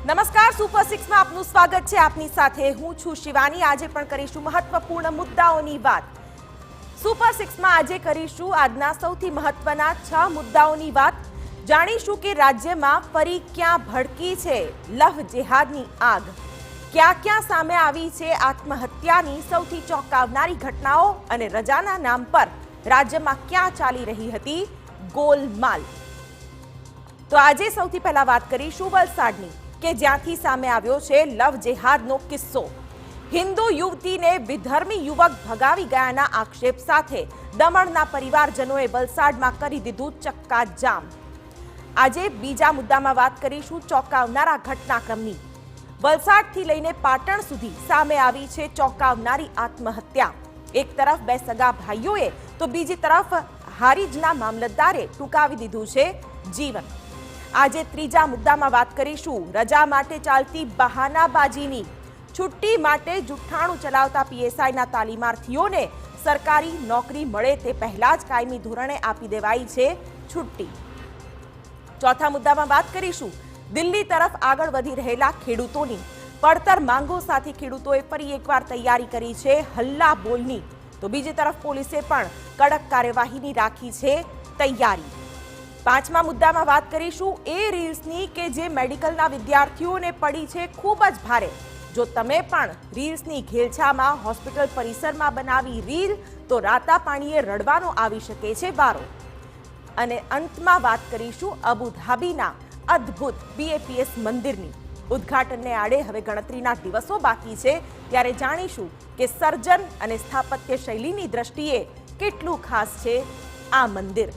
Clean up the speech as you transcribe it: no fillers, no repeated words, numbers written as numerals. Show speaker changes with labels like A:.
A: નમસ્કાર, સુપર 6 માં આપનું સ્વાગત છે। આપની સાથે હું છું શિવાની। આજે પણ કરીશું મહત્વપૂર્ણ મુદ્દાઓની વાત। સુપર 6 માં આજે કરીશું આજના સૌથી મહત્વના 6 મુદ્દાઓની વાત। જાણીશું કે રાજ્યમાં ફરી ક્યાં ભડકી છે લવ જેહાદની આગ, ક્યાં ક્યાં સામે આવી છે આત્મહત્યાની સૌથી ચોંકાવનારી ઘટનાઓ અને રજાના નામ પર રાજ્યમાં ક્યાં ચાલી રહી હતી ગોલમાલ। તો આજે સૌથી પહેલા વાત કરીશું વલસાડની કે જ્યાંથી સામે આવ્યો છે લવ જેહાદનો કિસ્સો। હિન્દુ યુવતીને વિધર્મી યુવક ભગાવી ગયાના આક્ષેપ સાથે દમણના પરિવારજનોએ વલસાડમાં કરી દીધું ચક્કાજામ। આજે બીજા મુદ્દામાં વાત કરીશું ચોંકાવનારા ઘટનાક્રમની। વલસાડથી લઈને પાટણ સુધી સામે આવી છે ચોંકાવનારી આત્મહત્યા। એક તરફ બે સગા ભાઈઓએ તો બીજી તરફ હારીજના મામલતદારે ટૂંકાવી દીધું છે જીવન। આજે ત્રીજા મુદ્દામાં વાત કરીશું રજા માટે ચાલતી બહાનાબાજીની। છુટ્ટી માટે જુઠ્ઠાણું ચલાવતા પીએસઆઈના તાલીમાર્થીઓને સરકારી નોકરી મળે તે પહેલા જ કાયમી ધોરણે આપી દેવાઈ છે છુટ્ટી। ચોથા મુદ્દામાં વાત કરીશું દિલ્હી તરફ આગળ વધી રહેલા ખેડૂતોની। પડતર માંગો સાથે ખેડૂતોએ ફરી એકવાર તૈયારી કરી છે હલ્લા બોલની, તો બીજી તરફ પોલીસે પણ કડક કાર્યવાહીની રાખી છે તૈયારી। પાંચમા મુદ્દામાં વાત કરીશું એ રીલ્સની કે જે મેડિકલના વિદ્યાર્થીઓને પડી છે ખૂબ જ ભારે। જો તમે પણ રીલ્સની ઘેલછામાં હોસ્પિટલ પરિસરમાં બનાવી રીલ તો રાતા પાણીએ રડવાનો આવી શકે છે વારો। અને અંતમાં વાત કરીશું અબુધાબીના અદ્ભુત બીએપીએસ મંદિરની। ઉદ્ઘાટનને આડે હવે ગણતરીના દિવસો બાકી છે, ત્યારે જાણીશું કે સર્જન અને સ્થાપત્ય શૈલીની દ્રષ્ટિએ કેટલું ખાસ છે આ મંદિર।